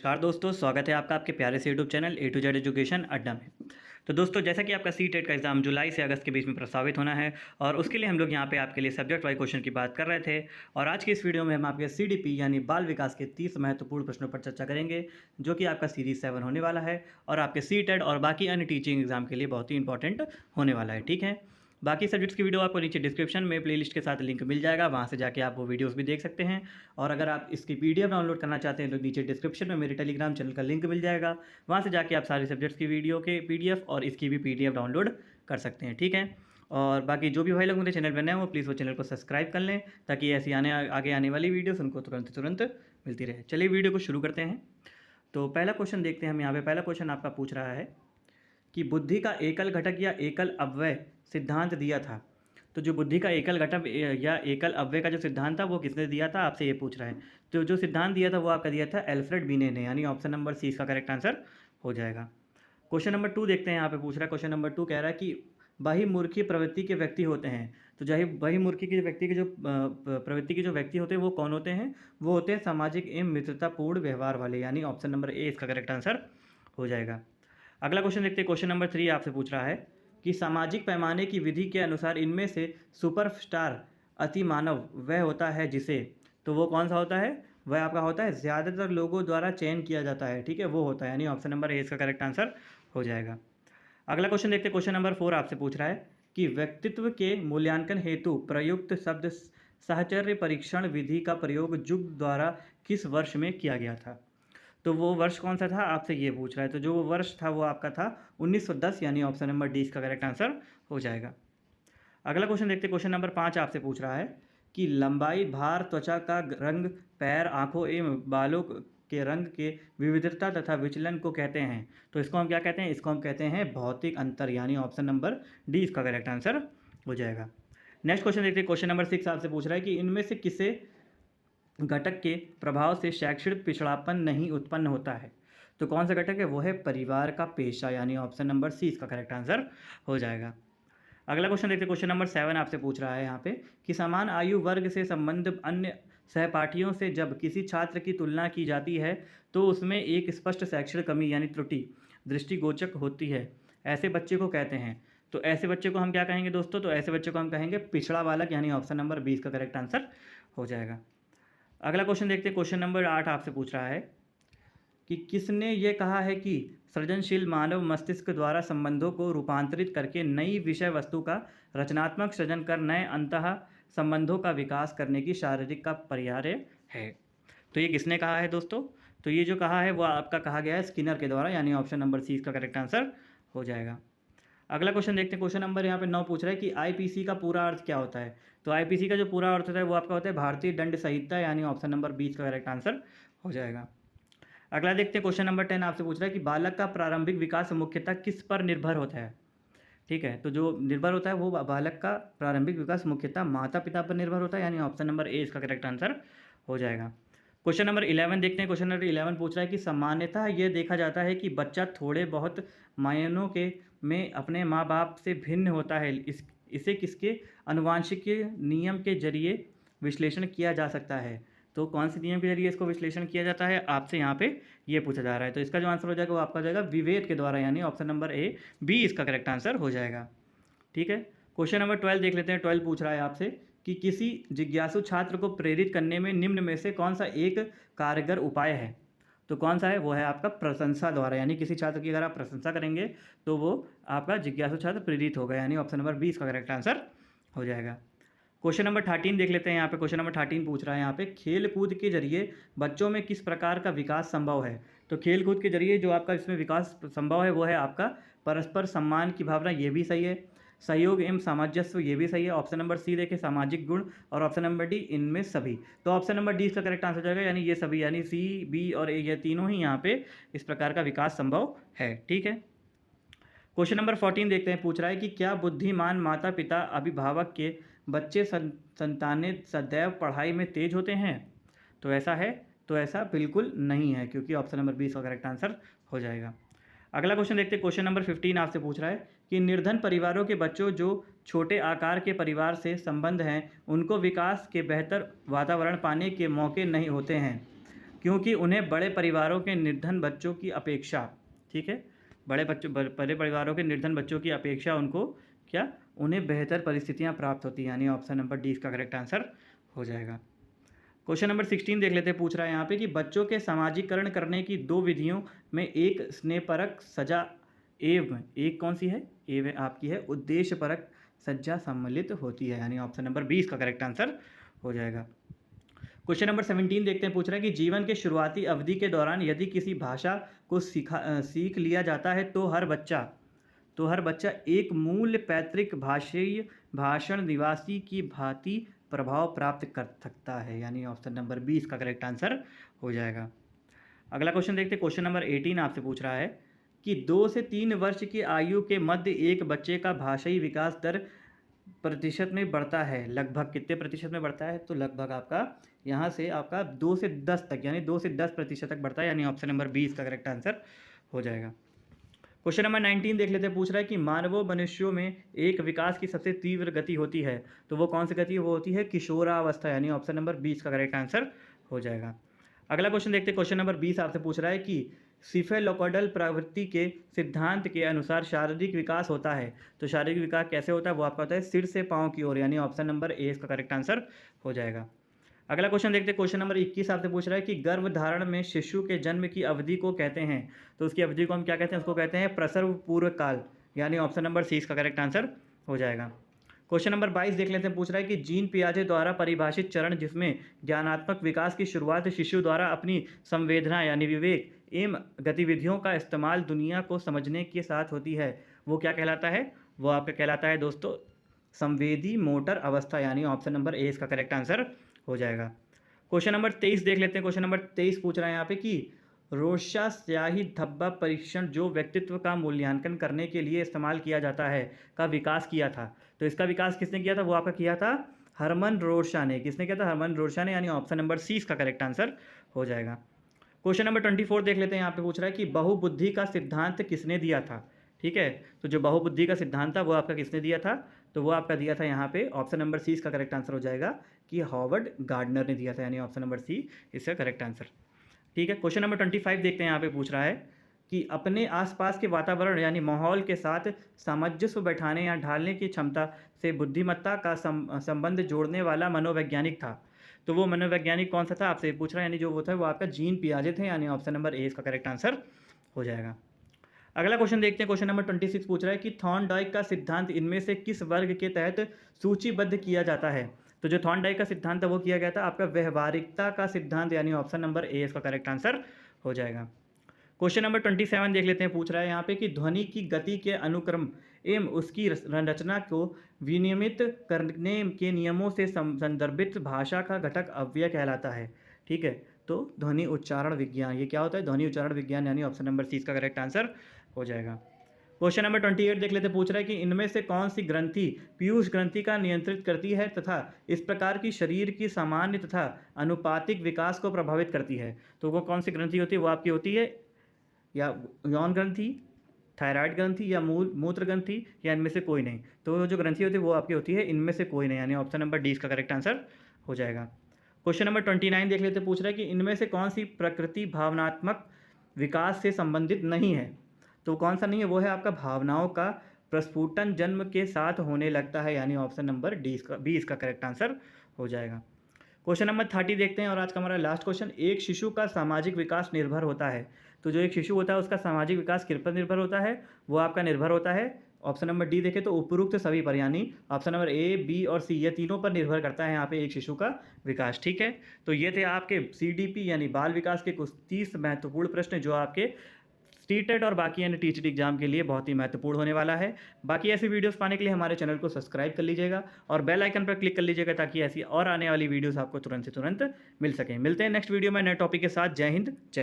नमस्कार दोस्तों, स्वागत है आपका आपके प्यारे से YouTube channel A to Z education Adda में। तो दोस्तों, जैसा कि आपका सी टेट का एग्ज़ाम जुलाई से अगस्त के बीच में प्रस्तावित होना है और उसके लिए हम लोग यहाँ पे आपके लिए सब्जेक्ट वाइज क्वेश्चन की बात कर रहे थे। और आज की इस वीडियो में हम आपके सीडीपी यानी बाल विकास के 30 महत्वपूर्ण प्रश्नों पर चर्चा करेंगे, जो कि आपका सीरीज 7 होने वाला है और आपके सी टेट और बाकी अन्य टीचिंग एग्जाम के लिए बहुत ही इंपॉर्टेंट होने वाला है। ठीक है, बाकी सब्जेक्ट्स की वीडियो आपको नीचे डिस्क्रिप्शन में प्लेलिस्ट के साथ लिंक मिल जाएगा, वहाँ से जाके आप वो वीडियोस भी देख सकते हैं। और अगर आप इसकी पीडीएफ डाउनलोड करना चाहते हैं तो नीचे डिस्क्रिप्शन में मेरे टेलीग्राम चैनल का लिंक मिल जाएगा, वहाँ से जाके आप सारे सब्जेक्ट्स की वीडियो के पीडीएफ और इसकी भी पीडीएफ डाउनलोड कर सकते हैं। ठीक है, और बाकी जो भी भाई लोग मेरे चैनल पर नए हो प्लीज़ वो चैनल को सब्सक्राइब कर लें, ताकि ऐसी आगे आने वाली वीडियोस उनको तुरंत तुरंत मिलती रहे। चलिए वीडियो को शुरू करते हैं। तो पहला क्वेश्चन देखते हैं हम यहाँ पे। पहला क्वेश्चन आपका पूछ रहा है कि बुद्धि का एकल घटक या एकल अव्यय सिद्धांत दिया था। तो जो बुद्धि का एकल घटक या एकल अव्यय का जो सिद्धांत था वो किसने दिया था, आपसे ये पूछ रहा है। तो जो सिद्धांत दिया था वो आपका दिया था एल्फ्रेड बीने ने, यानी ऑप्शन नंबर सी इसका करेक्ट आंसर हो जाएगा। क्वेश्चन नंबर 2 देखते हैं। यहाँ पे पूछ रहा है, क्वेश्चन नंबर 2 कह रहा है कि बहिर्मुखी प्रवृत्ति के व्यक्ति होते हैं। तो चाहे बहिर्मुखी के व्यक्ति के जो प्रवृत्ति के जो व्यक्ति होते हैं वो कौन होते हैं, वो होते हैं सामाजिक एवं मित्रतापूर्ण व्यवहार वाले, यानी ऑप्शन नंबर ए इसका करेक्ट आंसर हो जाएगा। अगला क्वेश्चन देखते हैं। क्वेश्चन नंबर 3 आपसे पूछ रहा है कि सामाजिक पैमाने की विधि के अनुसार इनमें से सुपरस्टार अति मानव वह होता है जिसे, तो वो कौन सा होता है, वह आपका होता है ज़्यादातर लोगों द्वारा चयन किया जाता है। ठीक है, वो होता है, यानी ऑप्शन नंबर ए इसका करेक्ट आंसर हो जाएगा। अगला क्वेश्चन देखते हैं। क्वेश्चन नंबर 4 आपसे पूछ रहा है कि व्यक्तित्व के मूल्यांकन हेतु प्रयुक्त शब्द साहचर्य परीक्षण विधि का प्रयोग जुग द्वारा किस वर्ष में किया गया था। तो वो वर्ष कौन सा था, आपसे ये पूछ रहा है। तो जो वो वर्ष था वो आपका था 1910, यानी ऑप्शन नंबर डी इसका करेक्ट आंसर हो जाएगा। अगला क्वेश्चन देखते हैं। क्वेश्चन नंबर 5 आपसे पूछ रहा है कि लंबाई, भार, त्वचा का रंग, पैर, आँखों एवं बालों के रंग के विविधता तथा विचलन को कहते हैं। तो इसको हम क्या कहते हैं, इसको हम कहते हैं भौतिक अंतर, यानी ऑप्शन नंबर डी इसका करेक्ट आंसर हो जाएगा। नेक्स्ट क्वेश्चन देखते हैं। क्वेश्चन नंबर 6 आपसे पूछ रहा है कि इनमें से किसे घटक के प्रभाव से शैक्षणिक पिछड़ापन नहीं उत्पन्न होता है। तो कौन सा घटक है, वो है परिवार का पेशा, यानी ऑप्शन नंबर सी इसका करेक्ट आंसर हो जाएगा। अगला क्वेश्चन देखते हैं। क्वेश्चन नंबर 7 आपसे पूछ रहा है यहाँ पे कि समान आयु वर्ग से संबंध अन्य सहपाठियों से जब किसी छात्र की तुलना की जाती है तो उसमें एक स्पष्ट शैक्षणिक कमी यानी त्रुटि दृष्टिगोचर होती है, ऐसे बच्चे को कहते हैं। तो ऐसे बच्चे को हम क्या कहेंगे दोस्तों, तो ऐसे बच्चे को हम कहेंगे पिछड़ा बालक, यानी ऑप्शन नंबर 20 का करेक्ट आंसर हो जाएगा। अगला क्वेश्चन देखते हैं। क्वेश्चन नंबर 8 आपसे पूछ रहा है कि किसने ये कहा है कि सृजनशील मानव मस्तिष्क द्वारा संबंधों को रूपांतरित करके नई विषय वस्तु का रचनात्मक सृजन कर नए अंतः संबंधों का विकास करने की शारीरिक का पर्याय है। तो ये किसने कहा है दोस्तों, तो ये जो कहा है वो आपका कहा गया है स्किनर के द्वारा, यानी ऑप्शन नंबर सी इसका करेक्ट आंसर हो जाएगा। अगला क्वेश्चन देखते हैं। क्वेश्चन नंबर यहाँ पे 9 पूछ रहा है कि आईपीसी का पूरा अर्थ क्या होता है। तो आईपीसी का जो पूरा अर्थ होता है वो आपका होता है भारतीय दंड संहिता, यानी ऑप्शन नंबर 20 का करेक्ट आंसर हो जाएगा। अगला देखते हैं। क्वेश्चन नंबर 10 आपसे पूछ रहा है कि बालक का प्रारंभिक विकास मुख्यतः किस पर निर्भर होता है। ठीक है, तो जो निर्भर होता है वो बालक का प्रारंभिक विकास मुख्यतः माता पिता पर निर्भर होता है, यानी ऑप्शन नंबर ए इसका करेक्ट आंसर हो जाएगा। क्वेश्चन नंबर 11 देखते हैं। क्वेश्चन नंबर 11 पूछ रहा है कि सामान्यतः ये देखा जाता है कि बच्चा थोड़े बहुत मायनों के में अपने माँ बाप से भिन्न होता है, इसे किसके आनुवंशिक नियम के जरिए विश्लेषण किया जा सकता है। तो कौन से नियम के जरिए इसको विश्लेषण किया जाता है, आपसे यहाँ पे ये पूछा जा रहा है। तो इसका जो आंसर हो जाएगा वो आपका हो जाएगा विवेक के द्वारा, यानी ऑप्शन नंबर ए बी इसका करेक्ट आंसर हो जाएगा। ठीक है, क्वेश्चन नंबर 12 देख लेते हैं। 12 पूछ रहा है आपसे कि किसी जिज्ञासु छात्र को प्रेरित करने में निम्न में से कौन सा एक कारगर उपाय है। तो कौन सा है, वो है आपका प्रशंसा द्वारा, यानी किसी छात्र की अगर आप प्रशंसा करेंगे तो वो आपका जिज्ञासु छात्र प्रेरित होगा, यानी ऑप्शन नंबर 20 का करेक्ट आंसर हो जाएगा। क्वेश्चन नंबर 13 देख लेते हैं। यहाँ पे क्वेश्चन नंबर 13 पूछ रहा है यहाँ पे खेल कूद के जरिए बच्चों में किस प्रकार का विकास संभव है। तो खेल कूद के जरिए जो आपका इसमें विकास संभव है वो है आपका परस्पर सम्मान की भावना, ये भी सही है, सहयोग एवं सामंजस्य, ये भी सही है। ऑप्शन नंबर सी देखें सामाजिक गुण, और ऑप्शन नंबर डी इनमें सभी। तो ऑप्शन नंबर डी इसका करेक्ट आंसर हो जाएगा, यानी ये सभी, यानी सी बी और ए ये तीनों ही यहाँ पे इस प्रकार का विकास संभव है। ठीक है, क्वेश्चन नंबर 14 देखते हैं। पूछ रहा है कि क्या बुद्धिमान माता पिता अभिभावक के बच्चे संतानें सदैव पढ़ाई में तेज होते हैं। तो ऐसा है, तो ऐसा बिल्कुल नहीं है, क्योंकि ऑप्शन नंबर 20 का करेक्ट आंसर हो जाएगा। अगला क्वेश्चन देखते हैं। क्वेश्चन नंबर 15 आपसे पूछ रहा है कि निर्धन परिवारों के बच्चों जो छोटे आकार के परिवार से संबंध हैं उनको विकास के बेहतर वातावरण पाने के मौके नहीं होते हैं। क्योंकि उन्हें बड़े परिवारों के निर्धन बच्चों की अपेक्षा, ठीक है, बड़े परिवारों के निर्धन बच्चों की अपेक्षा उनको क्या, उन्हें बेहतर परिस्थितियां प्राप्त होती हैं, यानी ऑप्शन नंबर डी इसका करेक्ट आंसर हो जाएगा। क्वेश्चन नंबर 16 देख लेते हैं, पूछ रहा है यहाँ पे कि बच्चों के सामाजिकरण करने की दो विधियों में एक स्नेहपरक सजा एवं एक कौन सी है, एवं आपकी है उद्देश्यपरक सज्जा सम्मिलित होती है, यानी ऑप्शन नंबर 20 का करेक्ट आंसर हो जाएगा। क्वेश्चन नंबर 17 देखते हैं, पूछ रहा है कि जीवन के शुरुआती अवधि के दौरान यदि किसी भाषा को सीख लिया जाता है तो हर बच्चा एक मूल पैतृक भाषीय भाषण निवासी की भांति प्रभाव प्राप्त कर सकता है, यानी ऑप्शन नंबर 20 का करेक्ट आंसर हो जाएगा। अगला क्वेश्चन देखते हैं, क्वेश्चन नंबर 18 आपसे पूछ रहा है कि 2 से 3 वर्ष की आयु के मध्य एक बच्चे का भाषाई विकास दर प्रतिशत में बढ़ता है, लगभग कितने प्रतिशत में बढ़ता है, तो लगभग आपका यहाँ से आपका 2 से 10 तक, यानी 2 से 10% तक बढ़ता है, यानी ऑप्शन नंबर 20 का करेक्ट आंसर हो जाएगा। क्वेश्चन नंबर 19 देख लेते हैं, पूछ रहा है कि मानव मनुष्यों में एक विकास की सबसे तीव्र गति होती है, तो वो कौन सी गति है, वो होती है किशोरावस्था, यानी ऑप्शन नंबर 20 का करेक्ट आंसर हो जाएगा। अगला क्वेश्चन देखते हैं, क्वेश्चन नंबर 20 आपसे पूछ रहा है कि सिफेलोपोडल प्रवृत्ति के सिद्धांत के अनुसार शारीरिक विकास होता है, तो शारीरिक विकास कैसे होता है, वो आपका होता है सिर से पाँव की ओर, यानी ऑप्शन नंबर ए इसका करेक्ट आंसर हो जाएगा। अगला क्वेश्चन देखते हैं, क्वेश्चन नंबर 21 आपसे पूछ रहा है कि गर्भधारण में शिशु के जन्म की अवधि को कहते हैं, तो उसकी अवधि को हम क्या कहते हैं, उसको कहते हैं प्रसव पूर्व काल, यानी ऑप्शन नंबर सी इसका करेक्ट आंसर हो जाएगा। क्वेश्चन नंबर 22 देख लेते हैं, पूछ रहा है कि जीन पियाजे द्वारा परिभाषित चरण जिसमें ज्ञानात्मक विकास की शुरुआत शिशु द्वारा अपनी संवेदना यानी विवेक एवं गतिविधियों का इस्तेमाल दुनिया को समझने के साथ होती है, वो क्या कहलाता है, वो आपका कहलाता है दोस्तों संवेदी मोटर अवस्था, यानी ऑप्शन नंबर ए इसका करेक्ट आंसर हो जाएगा। क्वेश्चन नंबर 23 देख लेते हैं, क्वेश्चन नंबर 23 पूछ रहा है यहाँ पे कि रोशा स्याही धब्बा परीक्षण जो व्यक्तित्व का मूल्यांकन करने के लिए इस्तेमाल किया जाता है का विकास किया था, तो इसका विकास किसने किया था, वो आपका किया था हरमन रोशा ने, किसने किया था, हरमन रोशा ने, यानी ऑप्शन नंबर सी इसका करेक्ट आंसर हो जाएगा। क्वेश्चन नंबर 24 देख लेते हैं, यहाँ पे पूछ रहा है कि बहुबुद्धि का सिद्धांत किसने दिया था, ठीक है, तो जो बहुबुद्धि का सिद्धांत था वो आपका किसने दिया था, तो वो आपका दिया था यहाँ पे ऑप्शन नंबर सी इसका करेक्ट आंसर हो जाएगा कि हॉवर्ड गार्डनर ने दिया था, यानी ऑप्शन नंबर सी इसका करेक्ट आंसर। ठीक है, क्वेश्चन नंबर 25 देखते हैं, यहाँ पे पूछ रहा है कि अपने आसपास के वातावरण यानी माहौल के साथ सामंजस्य बैठाने या ढालने की क्षमता से बुद्धिमत्ता का संबंध जोड़ने वाला मनोवैज्ञानिक था, तो वो मनोवैज्ञानिक कौन सा था आपसे पूछ रहा है, यानी जो वो था वो आपका जीन पियाजे थे, यानी ऑप्शन नंबर ए इसका करेक्ट आंसर हो जाएगा। अगला क्वेश्चन देखते हैं, क्वेश्चन नंबर 26 पूछ रहा है कि थॉर्नडाइक का सिद्धांत इनमें से किस वर्ग के तहत सूचीबद्ध किया जाता है, तो जो थॉर्नडाइक का सिद्धांत है वो किया गया था आपका व्यवहारिकता का सिद्धांत, यानी ऑप्शन नंबर ए इसका करेक्ट आंसर हो जाएगा। क्वेश्चन नंबर 27 देख लेते हैं, पूछ रहा है यहाँ पे कि ध्वनि की गति के अनुक्रम एवं उसकी संरचना को विनियमित करने के नियमों से संदर्भित भाषा का घटक अव्यय कहलाता है, ठीक है, तो ध्वनि उच्चारण विज्ञान, ये क्या होता है, ध्वनि उच्चारण विज्ञान, यानी ऑप्शन नंबर सी इसका करेक्ट आंसर हो जाएगा। क्वेश्चन नंबर 28 देख लेते, पूछ रहा है कि इनमें से कौन सी ग्रंथि पीयूष ग्रंथि का नियंत्रित करती है तथा इस प्रकार की शरीर की सामान्य तथा अनुपातिक विकास को प्रभावित करती है, तो वो कौन सी ग्रंथि होती है, वो आपकी होती है या यौन ग्रंथि, थायराइड ग्रंथि या मूत्र ग्रंथि, या इनमें से कोई नहीं, तो जो ग्रंथि होती है वो आपकी होती है इनमें से कोई नहीं, यानी ऑप्शन नंबर डी इसका करेक्ट आंसर हो जाएगा। क्वेश्चन नंबर 29 देख लेते, पूछ रहा है कि इनमें से कौन सी प्रकृति भावनात्मक विकास से संबंधित नहीं है, तो कौन सा नहीं है, वो है आपका भावनाओं का प्रस्फुटन जन्म के साथ होने लगता है, यानी ऑप्शन नंबर डी इसका बी इसका करेक्ट आंसर हो जाएगा। क्वेश्चन नंबर 30 देखते हैं और आज का हमारा लास्ट क्वेश्चन, एक शिशु का सामाजिक विकास निर्भर होता है, तो जो एक शिशु होता है उसका सामाजिक विकास किस पर निर्भर होता है, वो आपका निर्भर होता है ऑप्शन नंबर डी देखें तो उपरोक्त सभी पर, यानी ऑप्शन नंबर ए बी और सी ये तीनों पर निर्भर करता है यहाँ पे एक शिशु का विकास। ठीक है, तो ये थे आपके CDP यानी बाल विकास के कुछ 30 महत्वपूर्ण प्रश्न जो आपके TTET और बाकी यानी टीचर एग्जाम के लिए बहुत ही महत्वपूर्ण होने वाला है। बाकी ऐसी वीडियोस पाने के लिए हमारे चैनल को सब्सक्राइब कर लीजिएगा और बेल आइकन पर क्लिक कर लीजिएगा ताकि ऐसी और आने वाली वीडियोस आपको तुरंत से तुरंत मिल सकें। मिलते हैं नेक्स्ट वीडियो में नए टॉपिक के साथ। जय हिंद, जय